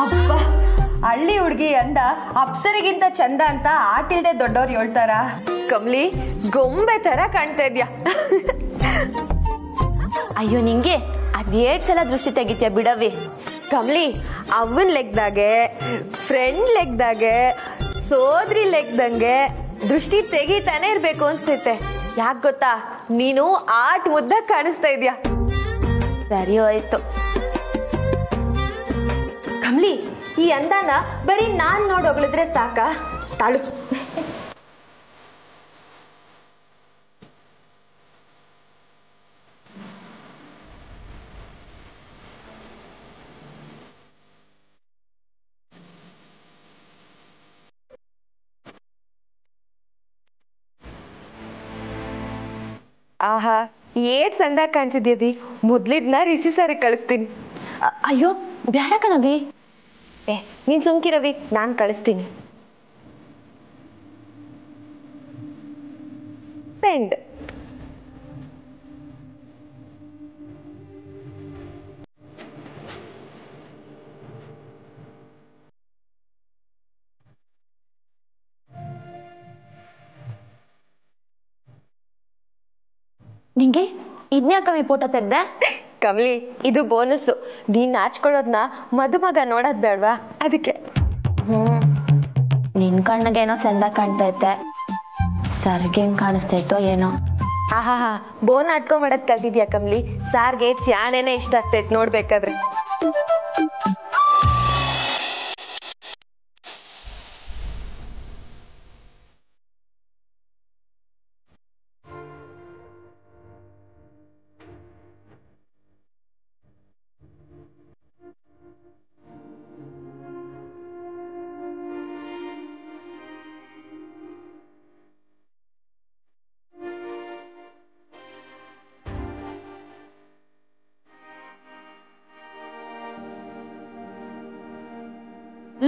ಅಪ್ಪ ಹಳ್ಳಿ ಹುಡುಗಿ ಅಂದ ಅಪ್ಸರಿಗಿಂತ ಚಂದ ಅಂತ ಆಟಿಲ್ದೆ ದೊಡ್ಡವ್ರು ಹೇಳ್ತಾರ. ಕಮ್ಲಿ ಗೊಂಬೆ ತರ ಕಾಣ್ತಾ ಇದ್ಯಾ. ಅಯ್ಯೋ ನಿಂಗೆ ಅದೇಟ್ ಸಲ ದೃಷ್ಟಿ ತೆಗಿತ್ಯಾ ಬಿಡವಿ. ಕಮ್ಲಿ ಅವನ್ ಲೆಕ್ಕದಾಗೆ ಫ್ರೆಂಡ್ ಲೆಕ್ಕದಾಗೆ ಸೋದ್ರಿ ಲೆಕ್ಕದಂಗೆ ದೃಷ್ಟಿ ತೆಗಿತಾನೆ ಇರ್ಬೇಕು ಅನ್ಸ್ತೈತೆ. ಯಾಕೆ ಗೊತ್ತಾ, ನೀನು ಆಟ್ ಮುದ್ದ ಕಾಣಿಸ್ತಾ ಇದ್ಯಾ. ಸರಿ ಹೋಯ್ತು. ಕಮ್ಲಿ ಈ ಅಂದಾನ ಬರೀ ನಾನ್ ನೋಡೋಗ್ಲಿದ್ರೆ ಸಾಕ. ತಾಳು. ಆಹಾ ಏಟ್ ಚಂದ ಕಾಣ್ತಿದ್ಯವಿ. ಮೊದ್ಲಿದ್ನ ರಿಸಿ ಸಾರಿ ಕಳಿಸ್ತೀನಿ. ಅಯ್ಯೋ ಬೇಡ ಕಣವಿ. ನೀನ್ ಸುಮ್ಕಿರವಿ, ನಾನ್ ಕಳಿಸ್ತೀನಿ. ಸೆಂಡ್. ನಿಂಗೆ ಇದ್ನ್ಯಾಕವಿ ಫೋಟೋ ತೆಗ್ದೆ? ಕಮ್ಲಿ ಇದು ಬೋನಸ್ಸು. ನೀನ್ ನಾಚ್ಕೊಳ್ಳೋದ್ನ ಮದುಮಗ ನೋಡೋದ್ ಬೇಡ್ವಾ, ಅದಕ್ಕೆ. ನಿನ್ ಕಣ್ಣಿಗೆ ಏನೋ ಚಂದ ಕಾಣ್ತೈತೆ, ಸರ್ಗೆ ಹೆಂಗ್ ಕಾಣಿಸ್ತೈತೋ ಏನೋ. ಆಹಾ ಬೋನ್ ಆಟ್ಕೊ ಮಾಡದ್ ಕಲ್ತಿದ್ಯಾ ಕಮ್ಲಿ. ಸಾರ್ಗೆ ಚಾನೇನೆ ಇಷ್ಟ ಆಗ್ತೈತ್ ನೋಡ್ಬೇಕಾದ್ರೆ.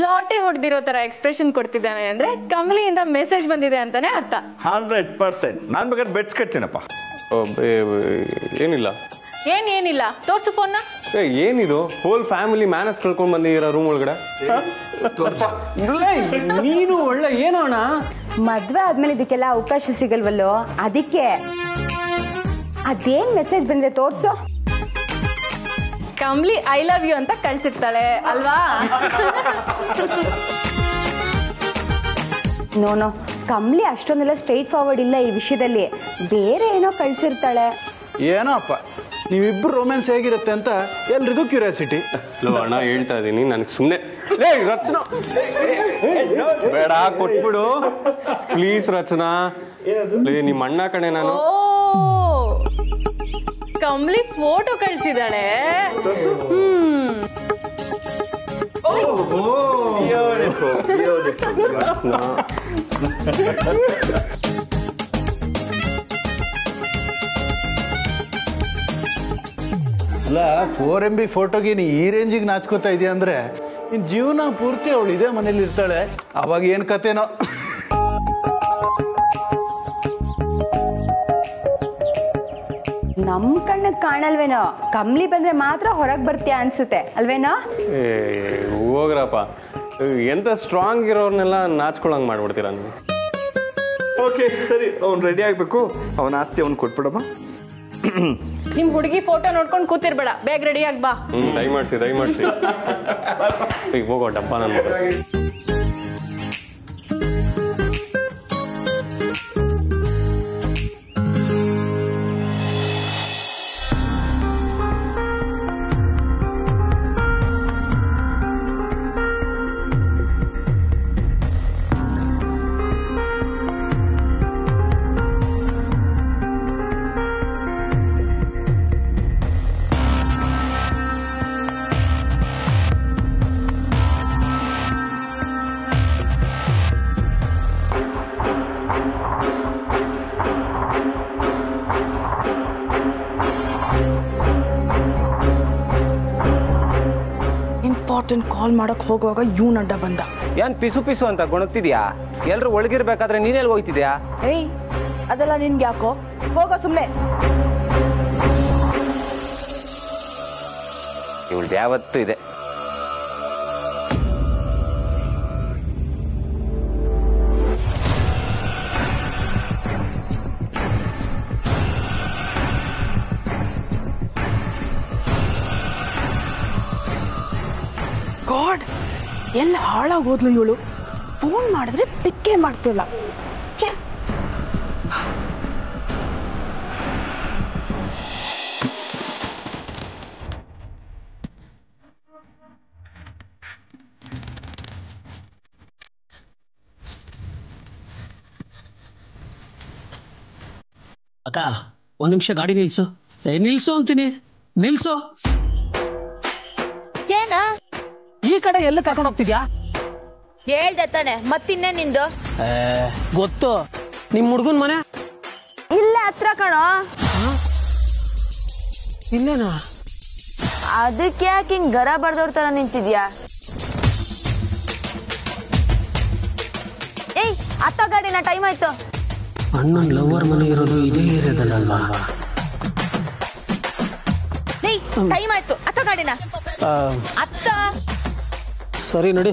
ಲಾಟರಿ ಹೊಡೆದಿರೋ ತರ ಎಕ್ಸ್ಪ್ರೆಷನ್ ಕೊಡ್ತಿದ್ದಾನೆ ಅಂದ್ರೆ ಕಮಲಿಯಿಂದ ಮೆಸೇಜ್ ಬಂದಿದೆ ಅಂತಾನೆ ಅರ್ಥ. 100%. ನಾನ್ ಬೇಕಾದ್ರೆ ಬೆಟ್ಸ್ ಕಟ್ತೀನಪ್ಪ. ಏನಿಲ್ಲ. ಏನಿಲ್ಲ ತೋರ್ಸು ಫೋನ್ನ. ಏನಿದು ಹೋಲ್ ಫ್ಯಾಮಿಲಿ ಮ್ಯಾನಸ್ ಕಳ್ಕೊಂಡ್ ಬಂದಿದ್ದೀರಾ ರೂಮ್ ಒಳಗಡೆ. ನೀನು ಒಳ್ಳೆ ಏನೋಣ. ಮದ್ವೆ ಆದ್ಮೇಲೆ ಇದಕ್ಕೆಲ್ಲ ಅವಕಾಶ ಸಿಗಲ್ವಲ್ಲೋ, ಅದಕ್ಕೆ. ಅದೇನ್ ಮೆಸೇಜ್ ಬಂದ್ರೆ ತೋರ್ಸು. ಕಮ್ಲಿ ಐ ಲವ್ ಯು ಅಂತ ಕಳ್ಸಿರ್ತಾಳೆ ಅಲ್ವಾ? ನೋನೋ ಕಮ್ಲಿ ಅಷ್ಟೊಂದೆಲ್ಲ ಸ್ಟ್ರೈಟ್ ಫಾರ್ವರ್ಡ್ ಇಲ್ಲ ಈ ವಿಷಯದಲ್ಲಿ. ಬೇರೆ ಏನೋ ಕಳ್ಸಿರ್ತಾಳೆ. ಏನೋ ಅಪ್ಪ, ನೀವಿಬ್ರು ರೊಮ್ಯಾನ್ಸ್ ಹೇಗಿರುತ್ತೆ ಅಂತ ಎಲ್ರಿಗೂ ಕ್ಯೂರಿಯಾಸಿಟಿ. ಅಣ್ಣ ಹೇಳ್ತಾ ಇದೀನಿ, ನನಗೆ ಸುಮ್ಮನೆ ರಚನಾ ಬೇಡ, ಕೊಟ್ಬಿಡು ಪ್ಲೀಸ್. ರಚನಾ ನಿಮ್ಮ ಅಣ್ಣ ಕಣೆ ನಾನು. ಕಮ್ಲಿ ಫೋಟೋ ಕಳ್ಸಿದಾಳೆ. ಅಲ್ಲ 4MB ಫೋಟೋಗೆ ನೀ ಈ ರೇಂಜಿಗೆ ನಾಚ್ಕೋತಾ ಇದೆಯಾ ಅಂದ್ರೆ ನಿನ್ ಜೀವನ ಪೂರ್ತಿ ಅವಳು ಇದೇ ಮನೇಲಿ ಇರ್ತಾಳೆ. ಅವಾಗ ಏನ್ ಕತೆನೋ. ನಮ್ ಕಣ್ಣಗ್ ಕಾಣಲ್ವೇನೋ, ಕಮ್ಲಿ ಬಂದ್ರೆ ಮಾತ್ರ ಹೊರಗ್ ಬರ್ತೀಯ ಅನ್ಸುತ್ತೆ ಅಲ್ವೇನೋ. ಹೋಗ್ರಪ್ಪ, ಎಂತ ಸ್ಟ್ರಾಂಗ್ ಇರೋರ್ನೆಲ್ಲ ನಾಚ್ಕೊಳಂಗ್ ಮಾಡ್ಬಿಡ್ತೀರಾ ನೀವು. ಓಕೆ ಸರಿ, ಅವ್ನು ರೆಡಿ ಆಗ್ಬೇಕು. ಅವನ ಆಸ್ತಿ ಅವ್ನು ಕೊಟ್ಬಿಡಮ್ಮ. ನಿಮ್ ಹುಡುಗಿ ಫೋಟೋ ನೋಡ್ಕೊಂಡು ಕೂತಿರ್ಬೇಡ, ಬೇಗ ರೆಡಿ ಆಗ್ ಬಾ. ದಯಮಾಡ್ಸಿ ಈಗ ಹೋಗೋ ಡಬ್ಬ ನನ್ ಮಗ. ಕಾಲ್ ಮಾಡಕ್ ಹೋಗುವಾಗ ಇವನ್ ಅಡ್ಡ ಬಂದ. ಏನ್ ಪಿಸು ಪಿಸು ಅಂತ ಗೊಣಗ್ತಿದ್ಯಾ? ಎಲ್ರು ಒಳಗಿರ್ಬೇಕಾದ್ರೆ ನೀನೆಲ್ ಹೋಯ್ತಿದ್ಯಾ? ಏಯ್ ಅದೆಲ್ಲ ನಿನ್ಗೆ ಯಾಕೋ, ಹೋಗ ಸುಮ್ನೆ. ಇವಳ್ದು ಯಾವತ್ತೂ ಇದೆ. ಎಲ್ಲಿ ಹಾಳಾಗೋದ್ಲು ಇವಳು. ಫೋನ್ ಮಾಡಿದ್ರೆ ಪಿಕ್ಕೇ ಮಾಡ್ತಿಲ್ಲ. ಛೆ. ಅಕ್ಕ ಒಂದ್ ನಿಮಿಷ ಗಾಡಿ ನಿಲ್ಸು. ನಿಲ್ಸು ಅಂತೀನಿ, ನಿಲ್ಸು. ಏನ ಈ ಕಡೆ ಎಲ್ಲ ಕರ್ಕೊಂಡು ಹೋಗ್ತಿದ್ಯಾ? ಹೇಳ್ದೆ ತಾನೆ, ಮತ್ತಿನ್ನೇ ನಿಂದು? ಗೊತ್ತು, ನಿಮ್ ಹುಡ್ಗನ್ ಮನೆ ಇಲ್ಲೇ ಹತ್ರ ಕಣೋ. ಇಲ್ಲೇನಾ? ಅದಕ್ಕೆ ಯಾಕೆ ಹಿಂಗ್ ಗರ ಬಡ್ದವ್ರ ತರ ನಿಂತಿದ್ಯಾ? ಏಯ್ ಅತ್ತ ಗಾಡಿನ, ಟೈಮ್ ಆಯ್ತು. ಅಣ್ಣನ್ ಲವರ್ ಮನೆ ಇರೋದು ಇದೇ ಏರಿಯಾದಲ್ಲಲ್ವಾ? ಟೈಮ್ ಆಯ್ತು, ಅತ್ತ ಗಾಡಿನ. ಅತ್ತ. ಸರಿ ನಡಿ.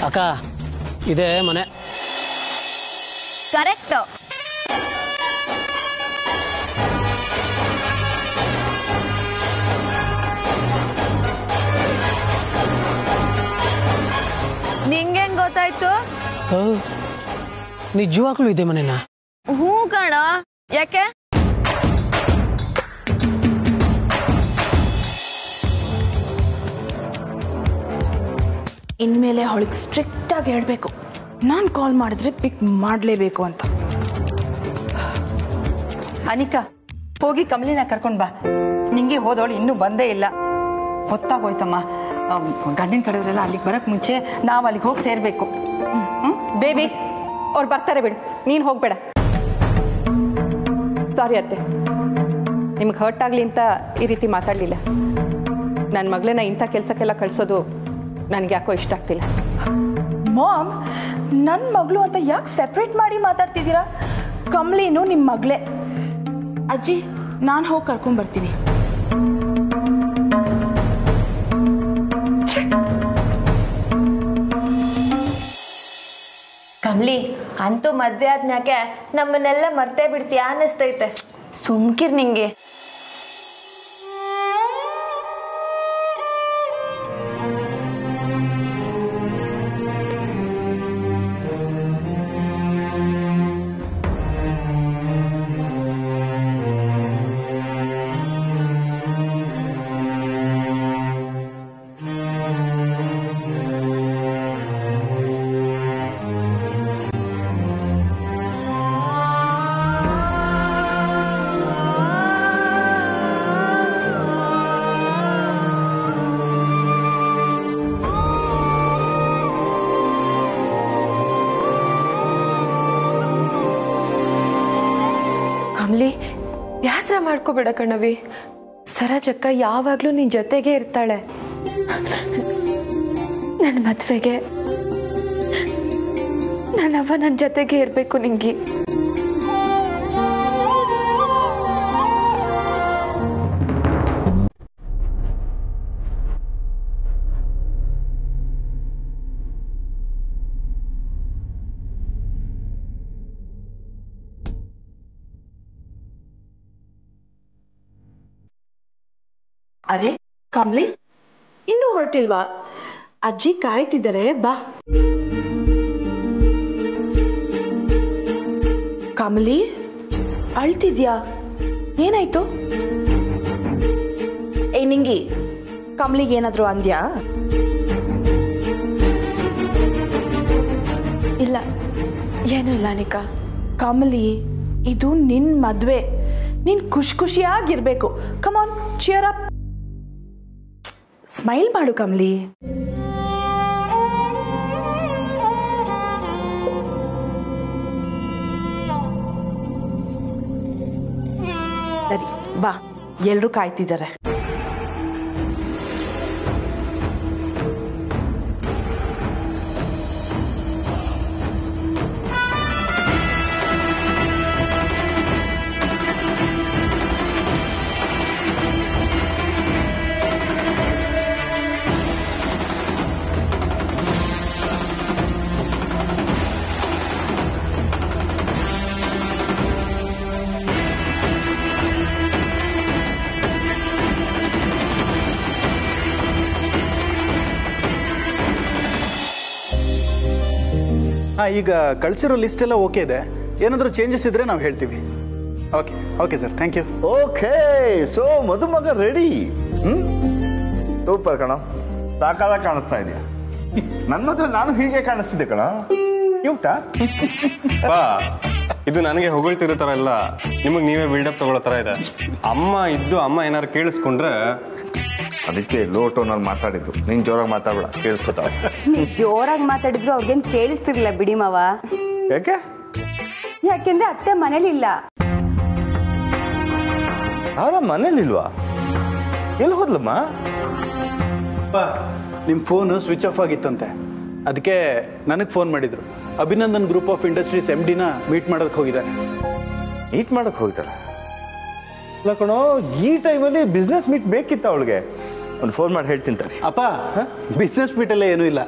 ಅಕ್ಕ ಇದೇ ಮನೆ. ಕರೆಕ್ಟ್. ನಿಂಗೆಂಗ್ ಗೊತ್ತಾಯ್ತು? ನಿಜವಾಗ್ಲೂ ಇದೆ ಮನೆನಾ? ಹೂ ಕಣ. ಯಾಕೆ? ಇನ್ಮೇಲೆ ಅವಳಿಗೆ ಸ್ಟ್ರಿಕ್ಟ್ ಆಗಿ ಹೇಳ್ಬೇಕು, ನಾನು ಕಾಲ್ ಮಾಡಿದ್ರೆ ಪಿಕ್ ಮಾಡಲೇಬೇಕು ಅಂತ. ಅನಿಕಾ, ಹೋಗಿ ಕಮಲಿನ ಕರ್ಕೊಂಡ್ ಬಾ. ನಿಂಗೆ ಹೋದವಳು ಇನ್ನೂ ಬಂದೇ ಇಲ್ಲ. ಹೊತ್ತಾಗೋಯ್ತಮ್ಮ. ಗಂಡಿನ ಕಡೆಯವರೆಲ್ಲ ಅಲ್ಲಿಗೆ ಬರಕ್ ಮುಂಚೆ ನಾವು ಅಲ್ಲಿಗೆ ಹೋಗಿ ಸೇರ್ಬೇಕು. ಬೇಬಿ, ಅವ್ರು ಬರ್ತಾರೆ ಬಿಡು, ನೀನು ಹೋಗ್ಬೇಡ. ಸಾರಿ ಅತ್ತೆ, ನಿಮ್ಗೆ ಹರ್ಟ್ ಆಗಲಿ ಅಂತ ಈ ರೀತಿ ಮಾತಾಡಲಿಲ್ಲ. ನನ್ನ ಮಗಳನ್ನ ಇಂಥ ಕೆಲಸಕ್ಕೆಲ್ಲ ಕಳಿಸೋದು ನನಗೆ ಯಾಕೋ ಇಷ್ಟ ಆಗ್ತಿಲ್ಲ. ಮಾಮ್, ನನ್ನ ಮಗಳು ಅಂತ ಯಾಕೆ ಸೆಪ್ರೇಟ್ ಮಾಡಿ ಮಾತಾಡ್ತಿದ್ದೀರಾ? ಕಮಲಿನು ನಿಮ್ಮ ಮಗಳೇ. ಅಜ್ಜಿ, ನಾನು ಹೋಗಿ ಕರ್ಕೊಂಡ್ಬರ್ತೀನಿ. ಕಮ್ಲಿ, ಅಂತೂ ಮದ್ವೆ ಆದ್ಮ್ಯಾಕೆ ನಮ್ಮನ್ನೆಲ್ಲ ಮರ್ತೇ ಬಿಡ್ತೀಯಾ ಅನ್ನಿಸ್ತೈತೆ. ಸುಮ್ಕಿರ್ ನಿಂಗೆ. ಕಮಲಿ, ಬ್ಯಾಸರ ಮಾಡ್ಕೋಬೇಡ ಕಣವಿ. ಸರೋಜಕ್ಕ ಯಾವಾಗ್ಲೂ ನಿನ್ ಜೊತೆಗೆ ಇರ್ತಾಳೆ. ನನ್ನ ಮದ್ವೆಗೆ ನನ್ನವ್ವ ನನ್ನ ಜೊತೆಗೆ ಇರ್ಬೇಕು ನಿಂಗೆ. ಅರೆ ಕಮಲಿ, ಇನ್ನೂ ಹೊರಟಿಲ್ವಾ? ಅಜ್ಜಿ ಕಾಯ್ತಿದ್ದಾರೆ, ಬಾ. ಕಮಲಿ, ಅಳ್ತಿದ್ಯಾ? ಏನಾಯ್ತು? ನಿಂಗಿ, ಕಮಲಿಗೆ ಏನಾದ್ರು ಅಂದ್ಯಾ? ಇಲ್ಲ, ಏನೂ ಇಲ್ಲ ಅನಿಕಾ. ಕಮಲಿ, ಇದು ನಿನ್ ಮದ್ವೆ, ನೀನ್ ಖುಷಿಯಾಗಿರ್ಬೇಕು. ಕಮಾನ್, ಚಿಯರ್ ಅಪ್. ಸ್ಮೈಲ್ ಮಾಡು ಕಮಲಿ. ಸರಿ, ಬಾ, ಎಲ್ರೂ ಕಾಯ್ತಿದ್ದಾರೆ. ಹಾಂ, ಈಗ ಕಳಿಸಿರೋ ಲಿಸ್ಟ್ ಎಲ್ಲ ಓಕೆ ಇದೆ. ಏನಾದರೂ ಚೇಂಜಸ್ ಇದ್ರೆ ನಾವು ಹೇಳ್ತೀವಿ. Okay okay sir, thank you. Okay, so ಮದುಮಗ ರೆಡಿ. ಸೂಪರ್ ಕಣ, ಸಾಕಾಗ ಕಾಣಿಸ್ತಾ ಇದೆಯಾ. ನನ್ನ ಮದುವೆ ನಾನು ಹೀಗೆ ಕಾಣಿಸ್ತಿದ್ದೆ ಕಣ. ಕ್ಯೂಟ. ಇದು ನನಗೆ ಹೊಗಳ್ತಿರೋ ತರ ಇಲ್ಲ, ನಿಮಗೆ ನೀವೇ ಬಿಲ್ಡಪ್ ತಗೊಳ್ಳೋ ತರ ಇದೆ. ಅಮ್ಮ ಇದ್ದು ಅಮ್ಮ ಏನಾರು ಕೇಳಿಸ್ಕೊಂಡ್ರೆ ಅದಕ್ಕೆ ಲೋ ಟೋನಲ್ಲಿ ಮಾತಾಡಿದ್ದು. ನೀನ್ ಜೋರಾಗಿ ಮಾತಾಡ್ಬೇಡ, ಕೇಳಿಸ್ಕೊತಾವ. ಜೋರಾಗಿ ಮಾತಾಡಿದ್ರು ಅವ್ರಿಗೇನು ಕೇಳಿಸ್ತಿರ್ಲಿಲ್ಲ ಬಿಡಿ ಮಾವ. ಯಾಕೆ? ಯಾಕೆಂದ್ರೆ ಅತ್ತೆ ಮನೇಲಿಲ್ಲ. ಯಾರ ಮನೇಲಿಲ್ವಾ? ಎಲ್ಲಿ ಹೋದ್ಲಮ್ಮ? ನಿಮ್ಮ ಫೋನು ಸ್ವಿಚ್ ಆಫ್ ಆಗಿತ್ತಂತೆ, ಅದಕ್ಕೆ ನನಗೆ ಫೋನ್ ಮಾಡಿದ್ರು. ಅಭಿನಂದನ್ ಗ್ರೂಪ್ ಆಫ್ ಇಂಡಸ್ಟ್ರೀಸ್ MD-ನ ಮೀಟ್ ಮಾಡೋದಕ್ಕೆ ಹೋಗಿದ್ದಾರೆ. ಮೀಟ್ ಮಾಡಕ್ ಹೋಗ್ತಾಳೆ? ಇಲ್ಲ ಕಣೋ, ಈ ಟೈಮಲ್ಲಿ ಬಿಸ್ನೆಸ್ ಮೀಟ್ ಬೇಕಿತ್ತ ಅವಳಿಗೆ? ಒಂದು ಫೋನ್ ಮಾಡಿ ಹೇಳ್ತೀನಿ ತಡಿ. ಅಪ್ಪ, ಬಿಸ್ನೆಸ್ ಮೀಟಲ್ಲೇ ಏನೂ ಇಲ್ಲ.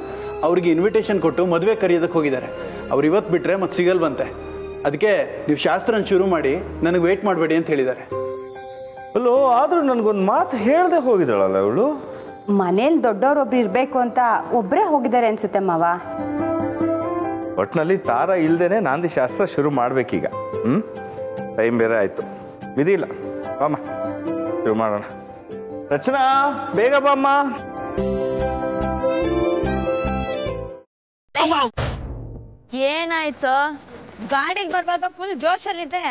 ಅವ್ರಿಗೆ ಇನ್ವಿಟೇಷನ್ ಕೊಟ್ಟು ಮದುವೆ ಕರೆಯೋದಕ್ಕೆ ಹೋಗಿದ್ದಾರೆ. ಅವ್ರು ಇವತ್ತು ಬಿಟ್ರೆ ಮತ್ತೆ ಸಿಗಲ್ವಂತೆ. ಅದಕ್ಕೆ ನೀವು ಶಾಸ್ತ್ರನ ಶುರು ಮಾಡಿ ನನಗೆ ವೇಟ್ ಮಾಡಬೇಡಿ ಅಂತ ಹೇಳಿದ್ದಾರೆ. ಅಲ್ಲೋ, ಆದ್ರೂ ನನ್ಗೊಂದು ಮಾತು ಹೇಳ್ದೆ ಹೋಗಿದ್ದಾಳಲ್ಲ ಅವಳು. ಮನೇಲಿ ದೊಡ್ಡವ್ರೊಬ್ರು ಇರ್ಬೇಕು ಅಂತ ಒಬ್ರೇ ಹೋಗಿದ್ದಾರೆ ಅನ್ಸುತ್ತೆ ಮಾವ. ಒಟ್ನಲ್ಲಿ ತಾರ ಇಲ್ದೇನೆ ನಾಂದಿ ಶಾಸ್ತ್ರ ಶುರು ಮಾಡ್ಬೇಕೀಗ. ಟೈಮ್ ಬೇರೆ ಆಯ್ತು, ವಿಧಿ ಇಲ್ಲ. ಬಾಮ್ಮ, ಶುರು ಮಾಡೋಣ. ರಚನಾ, ಬೇಗ ಬಾಮ್ಮ. ಏನಾಯ್ತು? ಗಾಡಿಗೆ ಬರ್ವಾಗ ಫುಲ್ ಜೋಶಲ್ಲಿದ್ದೆ,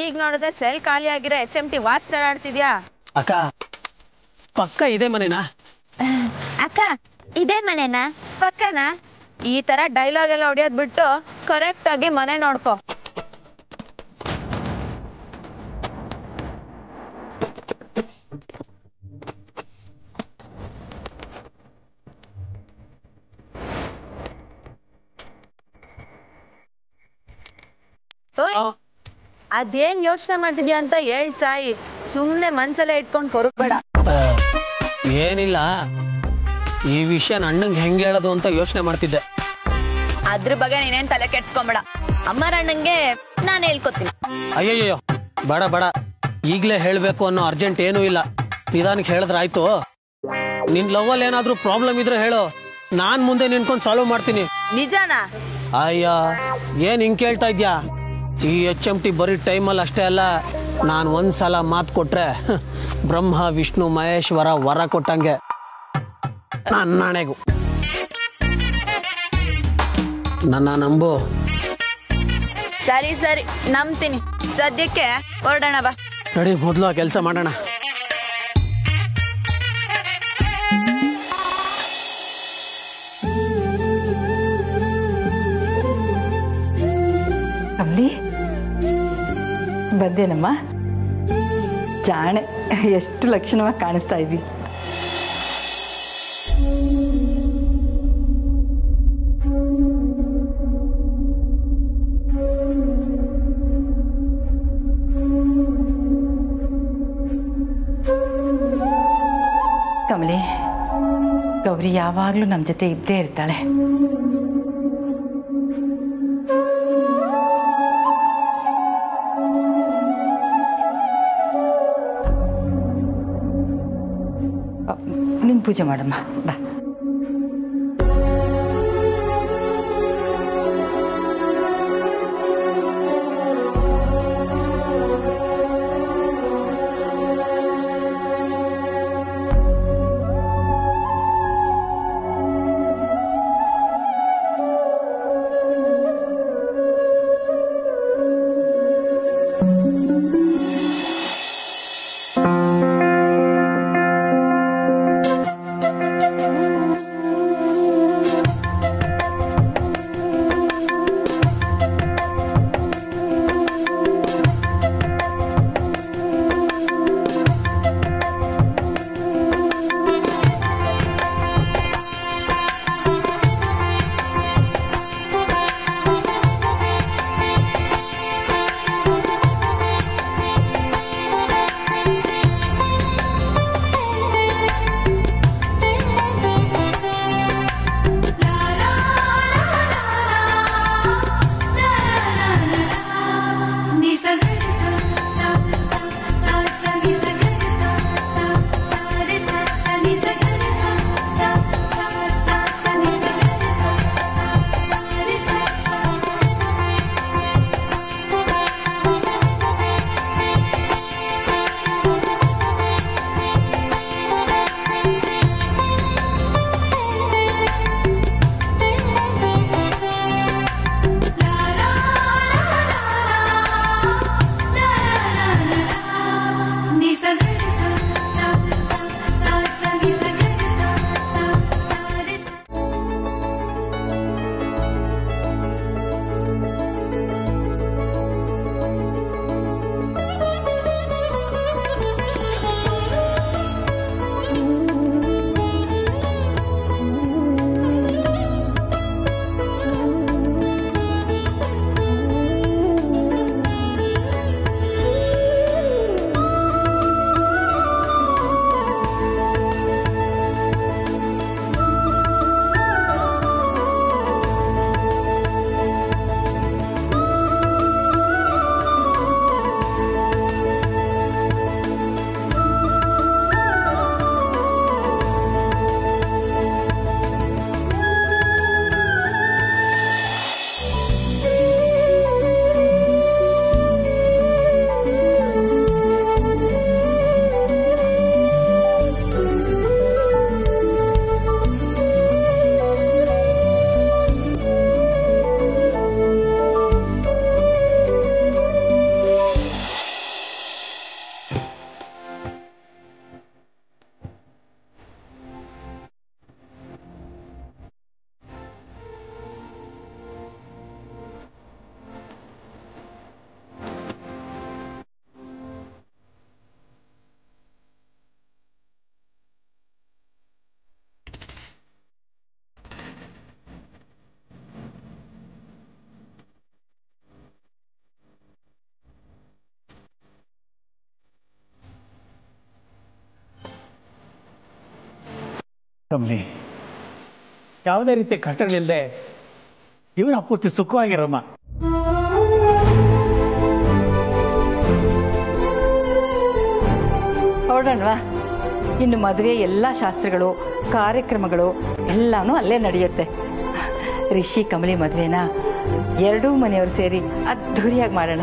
ಈಗ ನೋಡಿದ್ರೆ ಸೆಲ್ ಖಾಲಿ ಆಗಿರೋ SMT ವಾಚ್ ತರಾಡ್ತಿದ್ಯಾ? ಅಕ್ಕ, ಪಕ್ಕ ಇದೆ ಮನೆನಾ? ಅಕ್ಕ, ಇದೇ ಮನೆನಾ? ಪಕ್ಕನಾ? ಈ ತರ ಡೈಲಾಗ್ ಎಲ್ಲ ಹೊಡಿಯೋದ್ ಬಿಟ್ಟು ಕರೆಕ್ಟ್ ಆಗಿ ಮನೆ ನೋಡ್ಕೊ. ಅದೇನ್ ಯೋಚನೆ ಮಾಡ್ತಿದ್ಯಾ ಅಂತ ಹೇಳ್ ಸಾಯಿ, ಸುಮ್ನೆ ಮನ್ಸಲ್ಲೇ ಇಟ್ಕೊಂಡ್ ಕೊರಬೇಡ. ಏನಿಲ್ಲ, ಈ ವಿಷಯ ಅಣ್ಣಂಗೆ ಹೆಂಗೆ ಹೇಳೋದು ಅಂತ ಯೋಚನೆ ಮಾಡ್ತಿದ್ದೆ. ಅದ್ರ ಬಗ್ಗೆ ನೀನೇನ್ ತಲೆ ಕೆಡ್ಸ್ಕೊಂಬೇಡ, ಅಮ್ಮರ ಅಣ್ಣಂಗೆ ನಾನು ಹೇಳ್ಕೊತೀನಿ. ಅಯ್ಯಯ್ಯೋ, ಬೇಡ ಬೇಡ, ಈಗಲೇ ಹೇಳಬೇಕು ಅನ್ನೋ ಅರ್ಜೆಂಟ್ ಏನೂ ಇಲ್ಲ. ನಿಧಾನಕ್ಕೆ ಹೇಳಿದ್ರೆ ಆಯ್ತು. ನಿನ್ ಲವ್ವಲ್ಲಿ ಏನಾದ್ರೂ ಪ್ರಾಬ್ಲಮ್ ಇದ್ರೆ ಹೇಳು, ನಾನ್ ಮುಂದೆ ನಿನ್ಕೊಂಡು ಸಾಲ್ವ್ ಮಾಡ್ತೀನಿ. ನಿಜಾನಾ? ಅಯ್ಯ, ಏನ್ ಹಿಂಗ್ ಕೇಳ್ತಾ ಇದ್ಯಾ? ಈ HMT ಬರೀ ಟೈಮಲ್ಲಿ ಅಷ್ಟೇ ಅಲ್ಲ, ನಾನು ಒಂದ್ಸಲ ಮಾತು ಕೊಟ್ರೆ ಬ್ರಹ್ಮ ವಿಷ್ಣು ಮಹೇಶ್ವರ ವರ ಕೊಟ್ಟಂಗೆ. ನನ್ನಣೆಗೂ ನನ್ನ ನಂಬು. ಸರಿ ಸರಿ, ನಂಬ್ತೀನಿ. ಸದ್ಯಕ್ಕೆ ಹೊರಡೋಣ ಬಾ. ನಡಿ, ಮೊದಲು ಆ ಕೆಲಸ ಮಾಡೋಣ. ಕಮಲಿ, ಬಂದೇನಮ್ಮ? ಜಾಣೆ, ಎಷ್ಟು ಲಕ್ಷಣವಾಗಿ ಕಾಣಿಸ್ತಾ ಇದ್ವಿ. ಕಮಲಿ, ಗೌರಿ ಯಾವಾಗಲೂ ನಮ್ಮ ಜೊತೆ ಇದ್ದೇ ಇರ್ತಾಳೆ. ನೀನು ಪೂಜೆ ಮಾಡಮ್ಮ, ಬಾ. ಕಮಲಿ, ಯಾವುದೇ ರೀತಿಯ ಕಷ್ಟಗಳಿಲ್ಲದೆ ಜೀವನ ಪೂರ್ತಿ ಸುಖವಾಗಿರಮ್ಮ. ಹೊರಡೋಣವಾ? ಇನ್ನು ಮದುವೆ ಎಲ್ಲ ಶಾಸ್ತ್ರಗಳು ಕಾರ್ಯಕ್ರಮಗಳು ಎಲ್ಲಾನು ಅಲ್ಲೇ ನಡೆಯುತ್ತೆ. ರಿಷಿ ಕಮಲಿ ಮದುವೆನ ಎರಡೂ ಮನೆಯವರು ಸೇರಿ ಅದ್ಧೂರಿಯಾಗಿ ಮಾಡೋಣ.